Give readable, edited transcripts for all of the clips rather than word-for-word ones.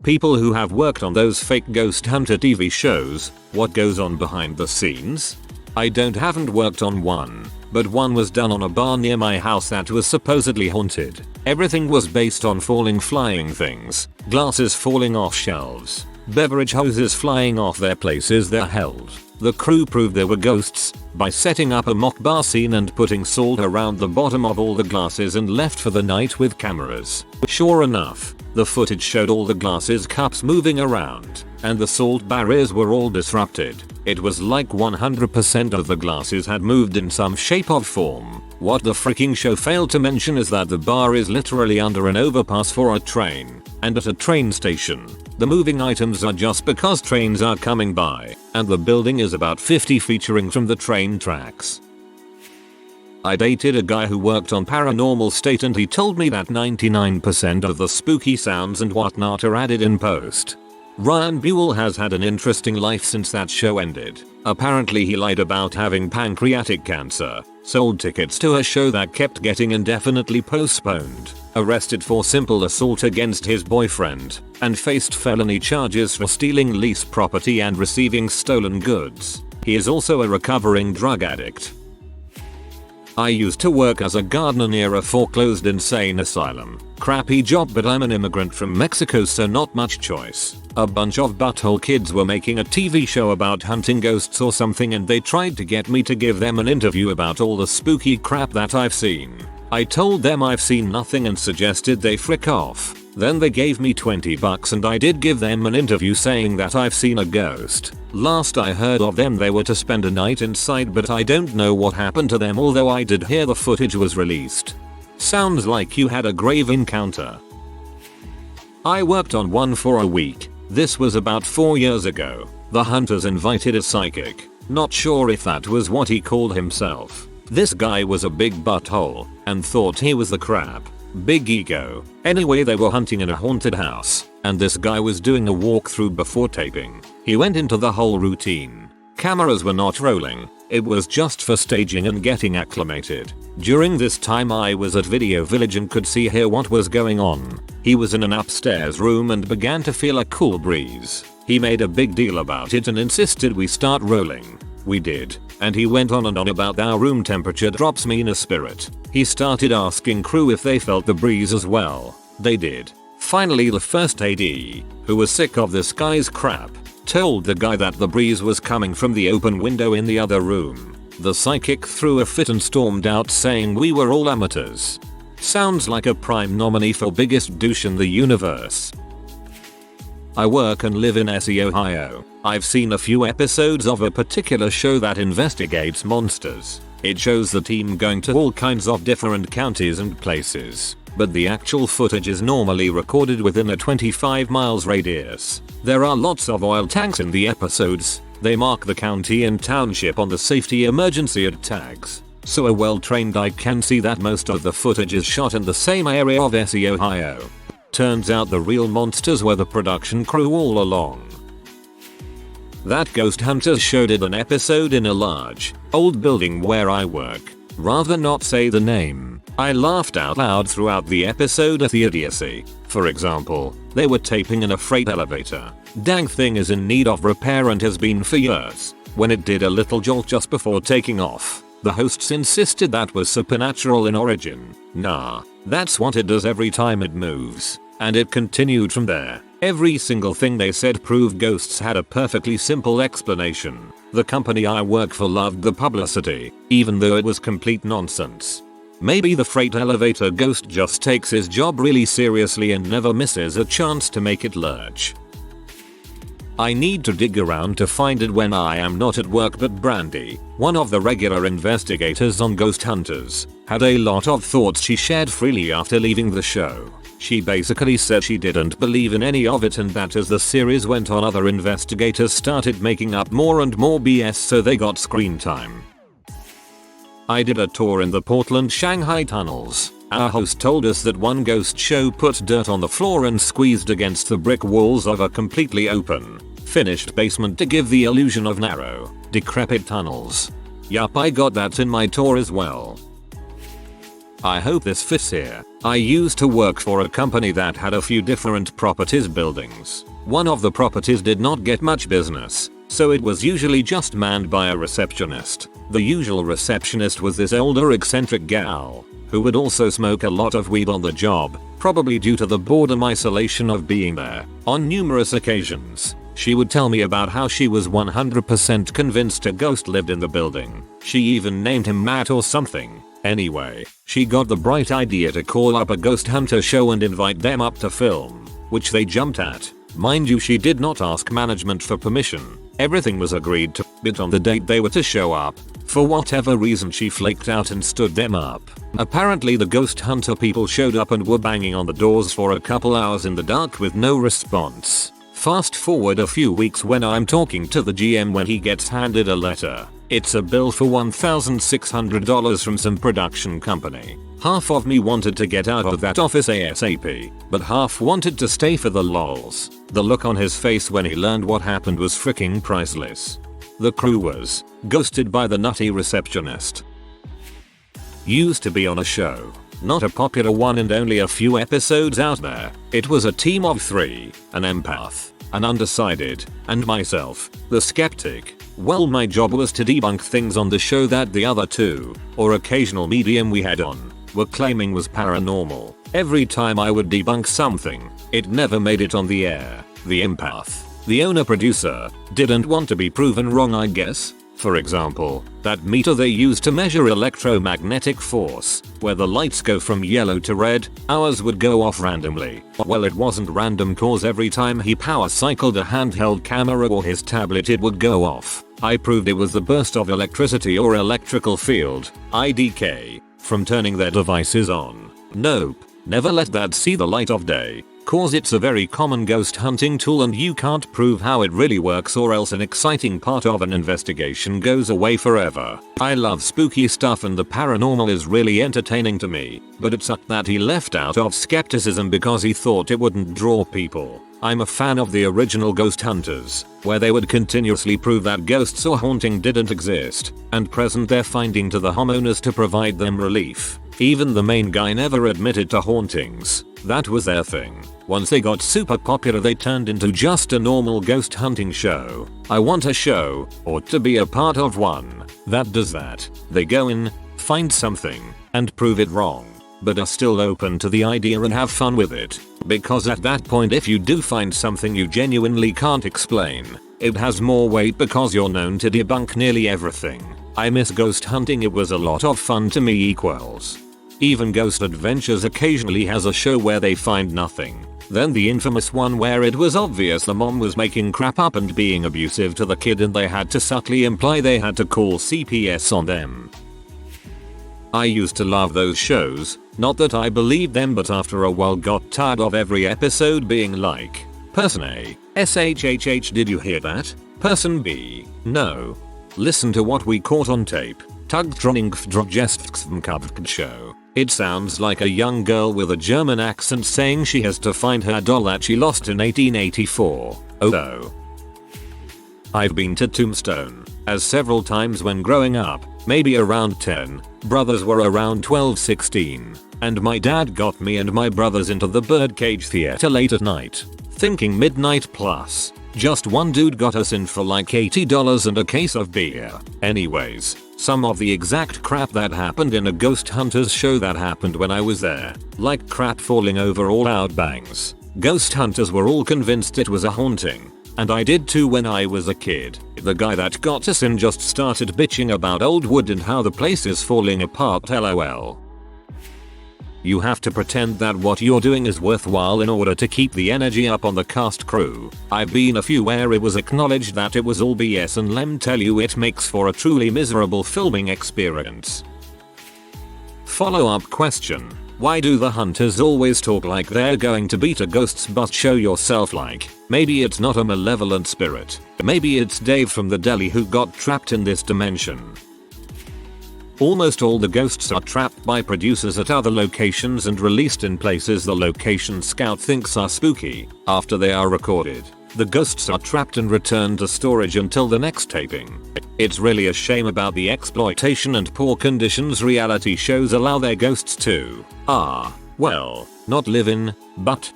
People who have worked on those fake ghost hunter TV shows, what goes on behind the scenes? I haven't worked on one, but one was done on a bar near my house that was supposedly haunted. Everything was based on falling flying things, glasses falling off shelves, beverage hoses flying off their places they're held. The crew proved there were ghosts by setting up a mock bar scene and putting salt around the bottom of all the glasses and left for the night with cameras. Sure enough, the footage showed all the glasses cups moving around, and the salt barriers were all disrupted. It was like 100% of the glasses had moved in some shape or form. What the freaking show failed to mention is that the bar is literally under an overpass for a train, and at a train station. The moving items are just because trains are coming by, and the building is about 50 feet from the train tracks. I dated a guy who worked on Paranormal State and he told me that 99% of the spooky sounds and whatnot are added in post. Ryan Buell has had an interesting life since that show ended. Apparently he lied about having pancreatic cancer, sold tickets to a show that kept getting indefinitely postponed, arrested for simple assault against his boyfriend, and faced felony charges for stealing lease property and receiving stolen goods. He is also a recovering drug addict. I used to work as a gardener near a foreclosed insane asylum. Crappy job, but I'm an immigrant from Mexico, so not much choice. A bunch of butthole kids were making a TV show about hunting ghosts or something, and they tried to get me to give them an interview about all the spooky crap that I've seen. I told them I've seen nothing and suggested they frick off. Then they gave me $20 and I did give them an interview saying that I've seen a ghost. Last I heard of them they were to spend a night inside, but I don't know what happened to them, although I did hear the footage was released. Sounds like you had a grave encounter. I worked on one for a week. This was about 4 years ago. The hunters invited a psychic. Not sure if that was what he called himself. This guy was a big butthole and thought he was the crap. Big ego. Anyway, they were hunting in a haunted house, and this guy was doing a walkthrough before taping. He went into the whole routine. Cameras were not rolling. It was just for staging and getting acclimated. During this time I was at Video Village and could hear what was going on. He was in an upstairs room and began to feel a cool breeze. He made a big deal about it and insisted we start rolling. We did, and he went on and on about our room temperature drops mean a spirit. He started asking crew if they felt the breeze as well. They did. Finally the first AD, who was sick of this guy's crap, told the guy that the breeze was coming from the open window in the other room. The psychic threw a fit and stormed out saying we were all amateurs. Sounds like a prime nominee for biggest douche in the universe. I work and live in SE, Ohio. I've seen a few episodes of a particular show that investigates monsters. It shows the team going to all kinds of different counties and places, but the actual footage is normally recorded within a 25 miles radius. There are lots of oil tanks in the episodes. They mark the county and township on the safety emergency ad tags, so a well-trained eye can see that most of the footage is shot in the same area of SE, Ohio. Turns out the real monsters were the production crew all along. That ghost hunters show did an episode in a large, old building where I work. Rather not say the name. I laughed out loud throughout the episode at the idiocy. For example, they were taping in a freight elevator. Dang thing is in need of repair and has been for years. When it did a little jolt just before taking off, the hosts insisted that was supernatural in origin. Nah, that's what it does every time it moves. And it continued from there. Every single thing they said proved ghosts had a perfectly simple explanation. The company I work for loved the publicity, even though it was complete nonsense. Maybe the freight elevator ghost just takes his job really seriously and never misses a chance to make it lurch. I need to dig around to find it when I am not at work, but Brandy, one of the regular investigators on Ghost Hunters, had a lot of thoughts she shared freely after leaving the show. She basically said she didn't believe in any of it and that as the series went on other investigators started making up more and more BS so they got screen time. I did a tour in the Portland-Shanghai tunnels. Our host told us that one ghost show put dirt on the floor and squeezed against the brick walls of a completely open, finished basement to give the illusion of narrow, decrepit tunnels. Yup, I got that in my tour as well. I hope this fits here. I used to work for a company that had a few different properties buildings. One of the properties did not get much business, so it was usually just manned by a receptionist. The usual receptionist was this older eccentric gal, who would also smoke a lot of weed on the job, probably due to the boredom isolation of being there. On numerous occasions, she would tell me about how she was 100% convinced a ghost lived in the building. She even named him Matt or something. Anyway, she got the bright idea to call up a ghost hunter show and invite them up to film, which they jumped at. Mind you, she did not ask management for permission. Everything was agreed to, but on the date they were to show up, for whatever reason she flaked out and stood them up. Apparently the ghost hunter people showed up and were banging on the doors for a couple hours in the dark with no response. Fast forward a few weeks when I'm talking to the GM when he gets handed a letter. It's a bill for $1,600 from some production company. Half of me wanted to get out of that office ASAP, but half wanted to stay for the lols. The look on his face when he learned what happened was freaking priceless. The crew was ghosted by the nutty receptionist. Used to be on a show. Not a popular one and only a few episodes out there. It was a team of 3, an empath, an undecided, and myself, the skeptic. Well, my job was to debunk things on the show that the other 2, or occasional medium we had on, were claiming was paranormal. Every time I would debunk something, it never made it on the air. The empath, the owner-producer, didn't want to be proven wrong, I guess. For example, that meter they use to measure electromagnetic force, where the lights go from yellow to red, ours would go off randomly. Well, it wasn't random cause every time he power cycled a handheld camera or his tablet it would go off. I proved it was the burst of electricity or electrical field, IDK, from turning their devices on. Nope, never let that see the light of day. Cause it's a very common ghost hunting tool and you can't prove how it really works or else an exciting part of an investigation goes away forever. I love spooky stuff and the paranormal is really entertaining to me, but it sucked that he left out of skepticism because he thought it wouldn't draw people. I'm a fan of the original Ghost Hunters, where they would continuously prove that ghosts or haunting didn't exist, and present their finding to the homeowners to provide them relief. Even the main guy never admitted to hauntings. That was their thing. Once they got super popular they turned into just a normal ghost hunting show. I want a show, or to be a part of one, that does that. They go in, find something, and prove it wrong, but are still open to the idea and have fun with it. Because at that point if you do find something you genuinely can't explain, it has more weight because you're known to debunk nearly everything. I miss ghost hunting, it was a lot of fun to me equals. Even Ghost Adventures occasionally has a show where they find nothing. Then the infamous one where it was obvious the mom was making crap up and being abusive to the kid and they had to subtly imply they had to call CPS on them. I used to love those shows, not that I believed them but after a while got tired of every episode being like, Person A, SHHH did you hear that? Person B, no. Listen to what we caught on tape. Tugdroningfdrogestfmkavkd show. It sounds like a young girl with a German accent saying she has to find her doll that she lost in 1884. Oh no. I've been to Tombstone, as several times when growing up, maybe around 10, brothers were around 12-16, and my dad got me and my brothers into the Birdcage Theater late at night, thinking midnight plus. Just one dude got us in for like $80 and a case of beer. Anyways, some of the exact crap that happened in a Ghost Hunters show that happened when I was there. Like crap falling over all out bangs. Ghost Hunters were all convinced it was a haunting. And I did too when I was a kid. The guy that got us in just started bitching about old wood and how the place is falling apart, lol. You have to pretend that what you're doing is worthwhile in order to keep the energy up on the cast crew. I've been a few where it was acknowledged that it was all BS and lem tell you it makes for a truly miserable filming experience. Follow-up question. Why do the hunters always talk like they're going to beat a ghost's butt? Show yourself like. Maybe it's not a malevolent spirit. Maybe it's Dave from the deli who got trapped in this dimension. Almost all the ghosts are trapped by producers at other locations and released in places the location scout thinks are spooky. After they are recorded, the ghosts are trapped and returned to storage until the next taping. It's really a shame about the exploitation and poor conditions reality shows allow their ghosts to, well, not live in, but.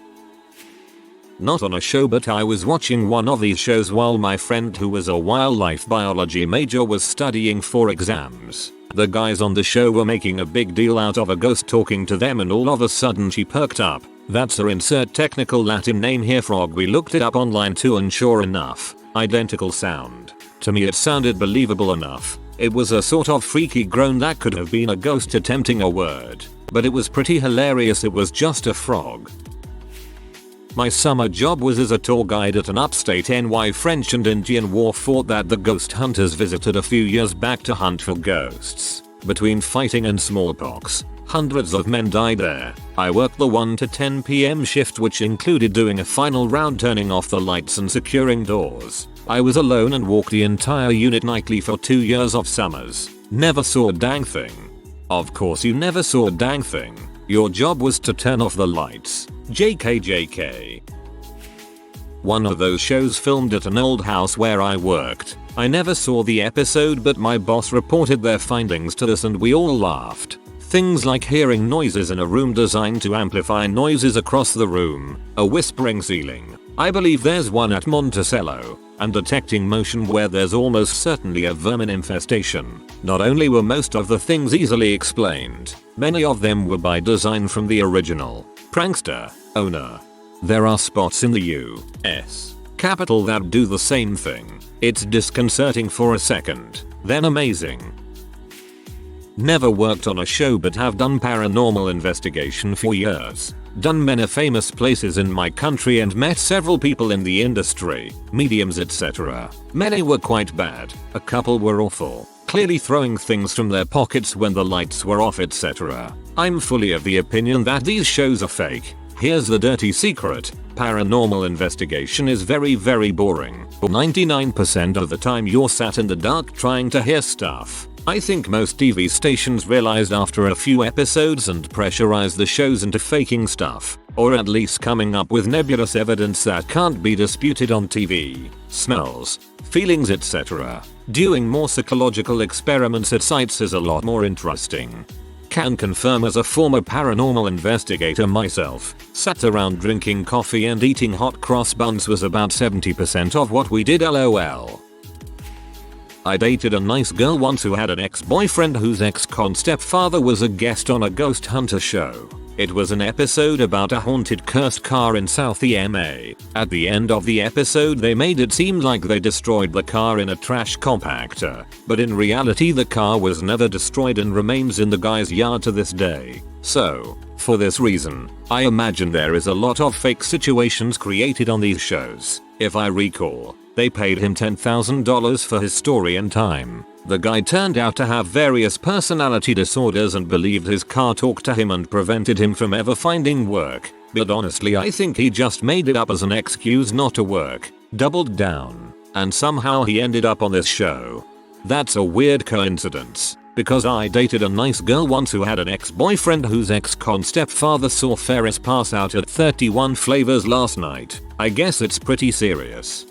Not on a show, but I was watching one of these shows while my friend who was a wildlife biology major was studying for exams. The guys on the show were making a big deal out of a ghost talking to them and all of a sudden she perked up. That's her insert technical Latin name here frog. We looked it up online too and sure enough, identical sound. To me it sounded believable enough. It was a sort of freaky groan that could have been a ghost attempting a word. But it was pretty hilarious, it was just a frog. My summer job was as a tour guide at an upstate NY French and Indian War fort that the ghost hunters visited a few years back to hunt for ghosts. Between fighting and smallpox, hundreds of men died there. I worked the 1 to 10 PM shift, which included doing a final round, turning off the lights and securing doors. I was alone and walked the entire unit nightly for 2 years of summers. Never saw a dang thing. Of course you never saw a dang thing. Your job was to turn off the lights. JK. One of those shows filmed at an old house where I worked. I never saw the episode, but my boss reported their findings to us and we all laughed. Things like hearing noises in a room designed to amplify noises across the room, a whispering ceiling. I believe there's one at Monticello, and detecting motion where there's almost certainly a vermin infestation. Not only were most of the things easily explained, many of them were by design from the original prankster owner. There are spots in the US Capitol that do the same thing. It's disconcerting for a second, then amazing. Never worked on a show but have done paranormal investigation for years. Done many famous places in my country and met several people in the industry, mediums etc. Many were quite bad, a couple were awful, clearly throwing things from their pockets when the lights were off etc. I'm fully of the opinion that these shows are fake. Here's the dirty secret. Paranormal investigation is very boring. 99% of the time you're sat in the dark trying to hear stuff. I think most TV stations realized after a few episodes and pressurized the shows into faking stuff, or at least coming up with nebulous evidence that can't be disputed on TV. Smells, feelings etc. Doing more psychological experiments at sites is a lot more interesting. Can confirm as a former paranormal investigator myself, sat around drinking coffee and eating hot cross buns was about 70% of what we did lol. I dated a nice girl once who had an ex-boyfriend whose ex-con stepfather was a guest on a ghost hunter show. It was an episode about a haunted cursed car in South EMA. At the end of the episode they made it seem like they destroyed the car in a trash compactor, but in reality the car was never destroyed and remains in the guy's yard to this day. So, for this reason, I imagine there is a lot of fake situations created on these shows. If I recall, they paid him $10,000 for his story and time. The guy turned out to have various personality disorders and believed his car talked to him and prevented him from ever finding work. But honestly I think he just made it up as an excuse not to work, doubled down, and somehow he ended up on this show. That's a weird coincidence, because I dated a nice girl once who had an ex-boyfriend whose ex-con stepfather saw Ferris pass out at 31 Flavors last night. I guess it's pretty serious.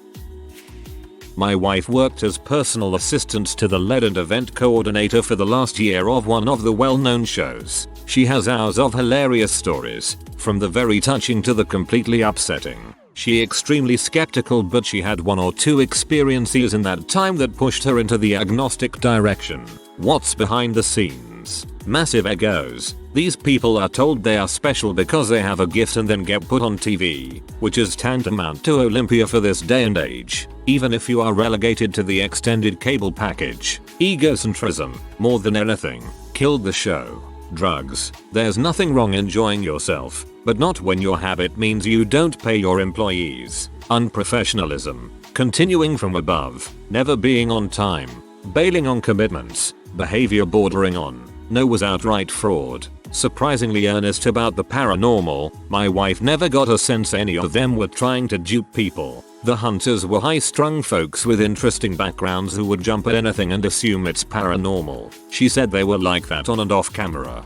My wife worked as personal assistant to the lead and event coordinator for the last year of one of the well-known shows. She has hours of hilarious stories, from the very touching to the completely upsetting. She extremely skeptical, but she had 1 or 2 experiences in that time that pushed her into the agnostic direction. What's behind the scenes? Massive egos. These people are told they are special because they have a gift and then get put on TV, which is tantamount to Olympia for this day and age, even if you are relegated to the extended cable package. Egocentrism, more than anything, killed the show. Drugs. There's nothing wrong enjoying yourself, but not when your habit means you don't pay your employees. Unprofessionalism. Continuing from above. Never being on time. Bailing on commitments. Behavior bordering on. No was outright fraud. Surprisingly earnest about the paranormal, my wife never got a sense any of them were trying to dupe people. The hunters were high-strung folks with interesting backgrounds who would jump at anything and assume it's paranormal. She said they were like that on and off camera.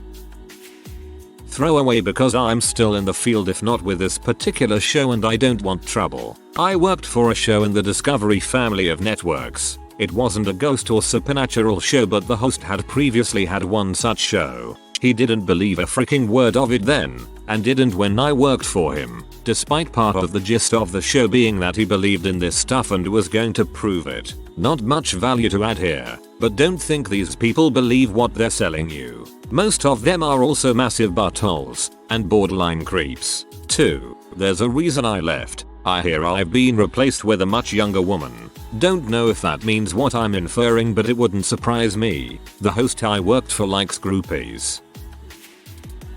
Throwaway because I'm still in the field if not with this particular show and I don't want trouble. I worked for a show in the Discovery family of networks. It wasn't a ghost or supernatural show, but the host had previously had one such show. He didn't believe a freaking word of it then, and didn't when I worked for him, despite part of the gist of the show being that he believed in this stuff and was going to prove it. Not much value to add here, but don't think these people believe what they're selling you. Most of them are also massive buttholes, and borderline creeps. 2. There's a reason I left. I hear I've been replaced with a much younger woman. Don't know if that means what I'm inferring, but it wouldn't surprise me. The host I worked for likes groupies.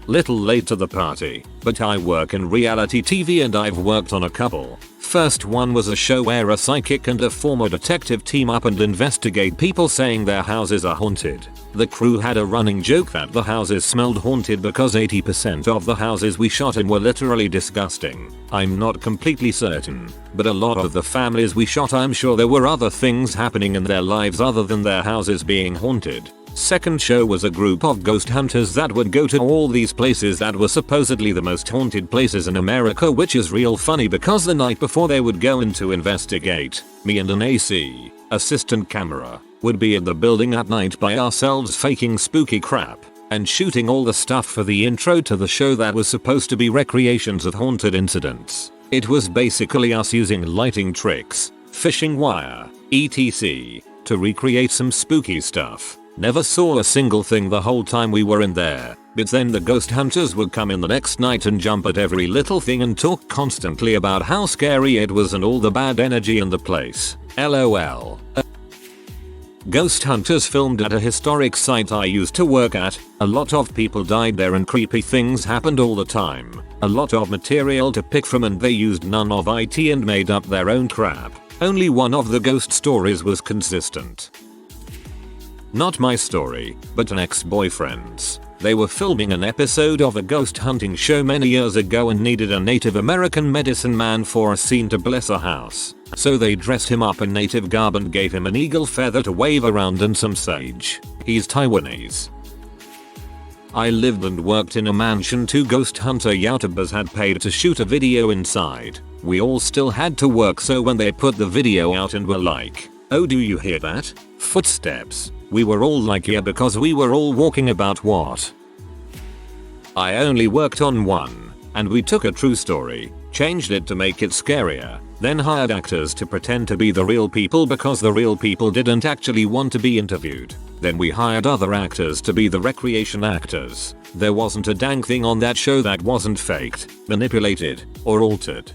Little late to the party, but I work in reality TV and I've worked on a couple. First one was a show where a psychic and a former detective team up and investigate people saying their houses are haunted. The crew had a running joke that the houses smelled haunted because 80% of the houses we shot in were literally disgusting. I'm not completely certain, but a lot of the families we shot, I'm sure there were other things happening in their lives other than their houses being haunted. Second show was a group of ghost hunters that would go to all these places that were supposedly the most haunted places in America, which is real funny because the night before they would go in to investigate, me and an AC assistant camera would be in the building at night by ourselves faking spooky crap and shooting all the stuff for the intro to the show that was supposed to be recreations of haunted incidents. It was basically us using lighting tricks, fishing wire, etc. to recreate some spooky stuff. Never saw a single thing the whole time we were in there, but then the ghost hunters would come in the next night and jump at every little thing and talk constantly about how scary it was and all the bad energy in the place. LOL. Ghost hunters filmed at a historic site I used to work at. A lot of people died there and creepy things happened all the time. A lot of material to pick from and they used none of it and made up their own crap. Only one of the ghost stories was consistent. Not my story, but an ex-boyfriend's. They were filming an episode of a ghost hunting show many years ago and needed a Native American medicine man for a scene to bless a house. So they dressed him up in native garb and gave him an eagle feather to wave around and some sage. He's Taiwanese. I lived and worked in a mansion 2 ghost hunter YouTubers had paid to shoot a video inside. We all still had to work, so when they put the video out and were like, "Oh, do you hear that? Footsteps." We were all like, yeah, because we were all walking about. What? I only worked on one, and we took a true story, changed it to make it scarier, then hired actors to pretend to be the real people because the real people didn't actually want to be interviewed. Then we hired other actors to be the recreation actors. There wasn't a dang thing on that show that wasn't faked, manipulated, or altered.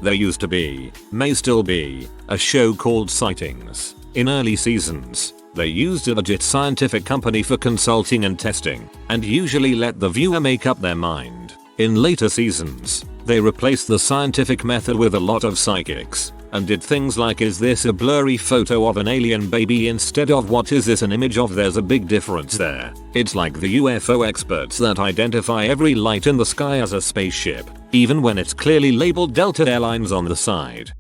There used to be, may still be, a show called Sightings. In early seasons, they used a legit scientific company for consulting and testing, and usually let the viewer make up their mind. In later seasons, they replaced the scientific method with a lot of psychics, and did things like, is this a blurry photo of an alien baby instead of what is this an image of? There's a big difference there. It's like the UFO experts that identify every light in the sky as a spaceship, even when it's clearly labeled Delta Airlines on the side.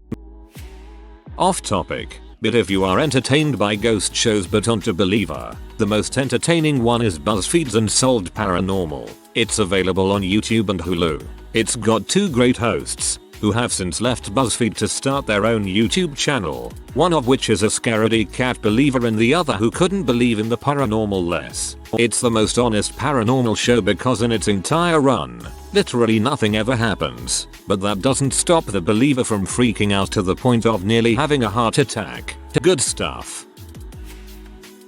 Off topic. But if you are entertained by ghost shows but aren't a believer, the most entertaining one is BuzzFeed's Unsolved Paranormal. It's available on YouTube and Hulu. It's got 2 great hosts, who have since left BuzzFeed to start their own YouTube channel, one of which is a scaredy cat believer and the other who couldn't believe in the paranormal less. It's the most honest paranormal show because in its entire run, literally nothing ever happens, but that doesn't stop the believer from freaking out to the point of nearly having a heart attack. Good stuff.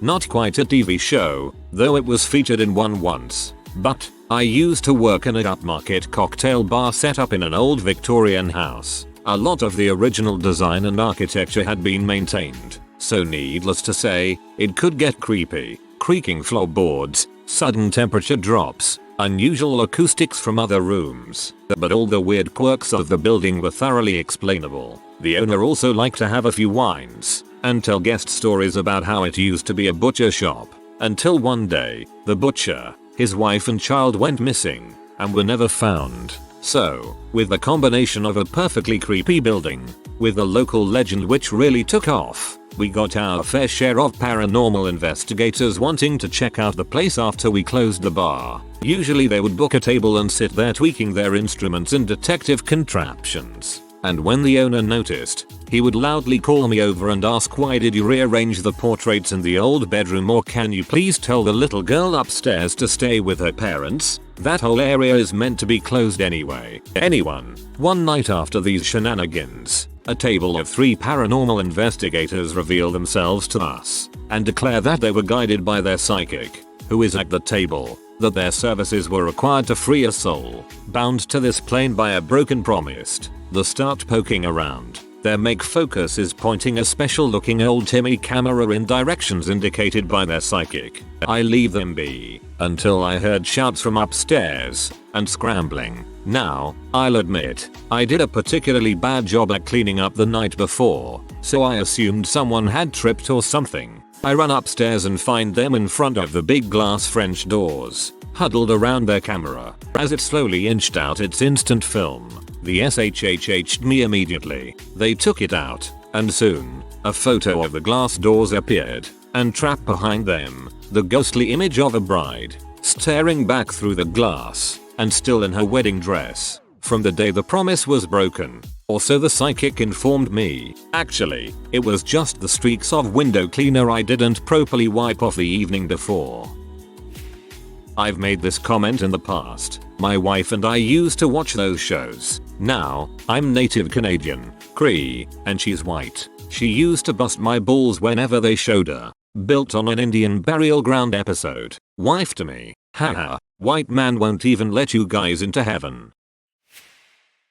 Not quite a TV show, though it was featured in one once, but I used to work in a upmarket cocktail bar set up in an old Victorian house. A lot of the original design and architecture had been maintained, so needless to say, it could get creepy. Creaking floorboards, sudden temperature drops, unusual acoustics from other rooms, but all the weird quirks of the building were thoroughly explainable. The owner also liked to have a few wines, and tell guest stories about how it used to be a butcher shop, until one day, the butcher, his wife and child went missing, and were never found. So, with the combination of a perfectly creepy building, with a local legend which really took off, we got our fair share of paranormal investigators wanting to check out the place after we closed the bar. Usually they would book a table and sit there tweaking their instruments and detective contraptions. And when the owner noticed, He would loudly call me over and ask, why did you rearrange the portraits in the old bedroom, or can you please tell the little girl upstairs to stay with her parents? That whole area is meant to be closed anyway. One night after these shenanigans, a table of 3 paranormal investigators reveal themselves to us and declare that they were guided by their psychic, who is at the table, that their services were required to free a soul bound to this plane by a broken promise. They start poking around. Their make focus is pointing a special looking old Timmy camera in directions indicated by their psychic. I leave them be until I heard shouts from upstairs and scrambling. Now, I'll admit, I did a particularly bad job at cleaning up the night before, so I assumed someone had tripped or something. I run upstairs and find them in front of the big glass French doors, huddled around their camera. As it slowly inched out its instant film, the SHH'd me immediately. They took it out, and soon, a photo of the glass doors appeared, and trapped behind them, the ghostly image of a bride, staring back through the glass, and still in her wedding dress, from the day the promise was broken. Or so the psychic informed me. Actually, it was just the streaks of window cleaner I didn't properly wipe off the evening before. I've made this comment in the past. My wife and I used to watch those shows. Now, I'm native Canadian, Cree, and she's white. She used to bust my balls whenever they showed her. Built on an Indian burial ground episode. Wife to me. Haha, white man won't even let you guys into heaven.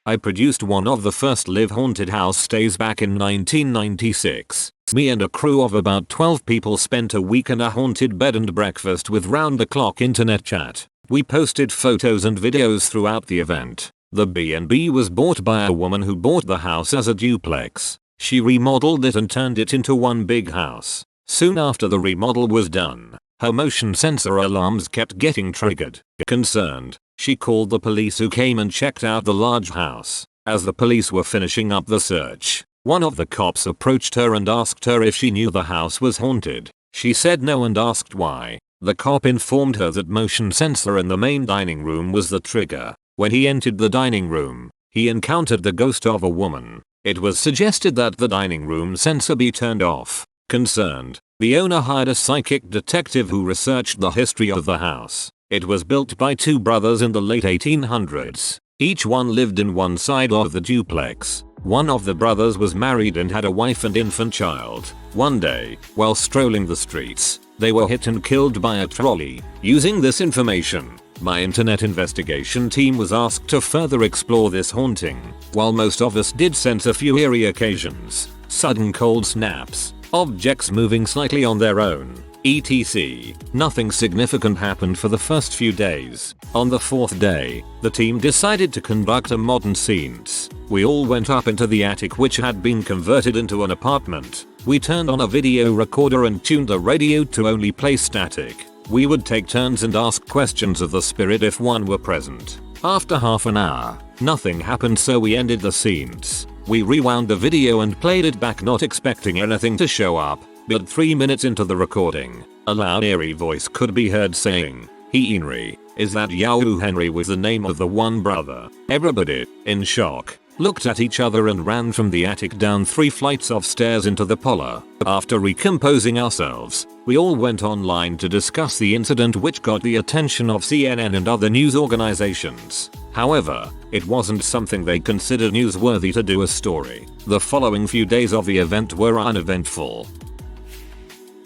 I produced one of the first live haunted house stays back in 1996. Me and a crew of about 12 people spent a week in a haunted bed and breakfast with round-the-clock internet chat. We posted photos and videos throughout the event. The B&B was bought by a woman who bought the house as a duplex. She remodeled it and turned it into one big house. Soon after the remodel was done, her motion sensor alarms kept getting triggered. Concerned, she called the police, who came and checked out the large house. As the police were finishing up the search, one of the cops approached her and asked her if she knew the house was haunted. She said no and asked why. The cop informed her that motion sensor in the main dining room was the trigger. When he entered the dining room, he encountered the ghost of a woman. It was suggested that the dining room sensor be turned off. Concerned, the owner hired a psychic detective who researched the history of the house. It was built by 2 brothers in the late 1800s. Each one lived in one side of the duplex. One of the brothers was married and had a wife and infant child. One day, while strolling the streets, they were hit and killed by a trolley. Using this information, my internet investigation team was asked to further explore this haunting. While most of us did sense a few eerie occasions, sudden cold snaps, objects moving slightly on their own, etc., nothing significant happened for the first few days. On the 4th day, the team decided to conduct a modern scenes. We all went up into the attic, which had been converted into an apartment. We turned on a video recorder and tuned the radio to only play static. We would take turns and ask questions of the spirit if one were present. After half an hour, nothing happened, so we ended the scenes. We rewound the video and played it back, not expecting anything to show up. But 3 minutes into the recording, a loud eerie voice could be heard saying, "He Henry, is that Yahoo?" Henry was the name of the one brother. Everybody, in shock, looked at each other and ran from the attic down 3 flights of stairs into the parlor. After recomposing ourselves, we all went online to discuss the incident, which got the attention of CNN and other news organizations. However, it wasn't something they considered newsworthy to do a story. The following few days of the event were uneventful.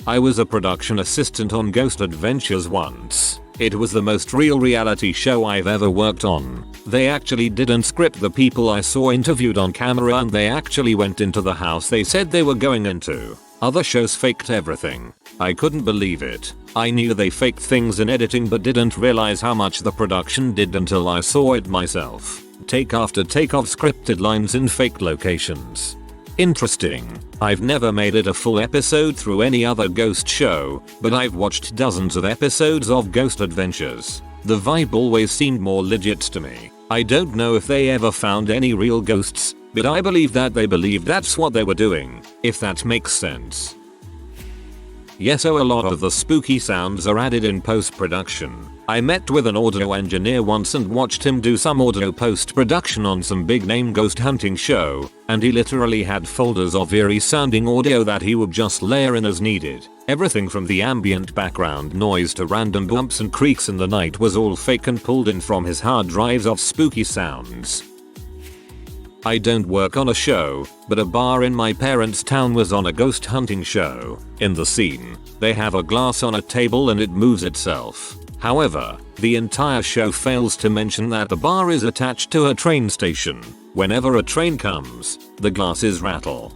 I was a production assistant on Ghost Adventures once. It was the most real reality show I've ever worked on. They actually didn't script the people I saw interviewed on camera, and they actually went into the house they said they were going into. Other shows faked everything. I couldn't believe it. I knew they faked things in editing but didn't realize how much the production did until I saw it myself. Take after take of scripted lines in fake locations. Interesting. I've never made it a full episode through any other ghost show, but I've watched dozens of episodes of Ghost Adventures. The vibe always seemed more legit to me. I don't know if they ever found any real ghosts, but I believe that they believed that's what they were doing, if that makes sense. Yes, so a lot of the spooky sounds are added in post-production. I met with an audio engineer once and watched him do some audio post-production on some big name ghost hunting show, and he literally had folders of eerie sounding audio that he would just layer in as needed. Everything from the ambient background noise to random bumps and creaks in the night was all fake and pulled in from his hard drives of spooky sounds. I don't work on a show, but a bar in my parents' town was on a ghost hunting show. In the scene, they have a glass on a table and it moves itself. However, the entire show fails to mention that the bar is attached to a train station. Whenever a train comes, the glasses rattle.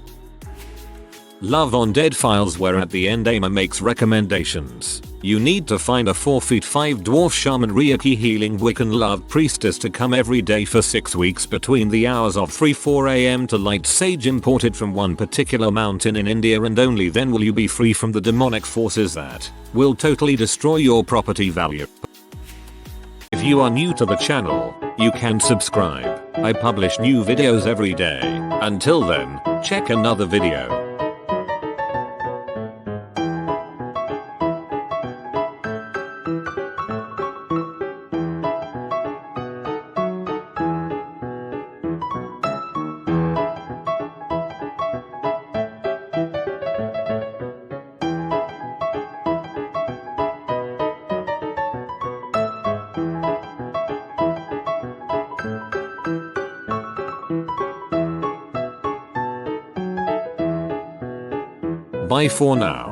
Love on Dead Files, where at the end Ama makes recommendations. You need to find a 4'5" dwarf shaman Reiki healing Wiccan love priestess to come every day for 6 weeks between the hours of 3-4 am to light sage imported from one particular mountain in India, and only then will you be free from the demonic forces that will totally destroy your property value. If you are new to the channel, you can subscribe. I publish new videos every day. Until then, check another video. Bye for now.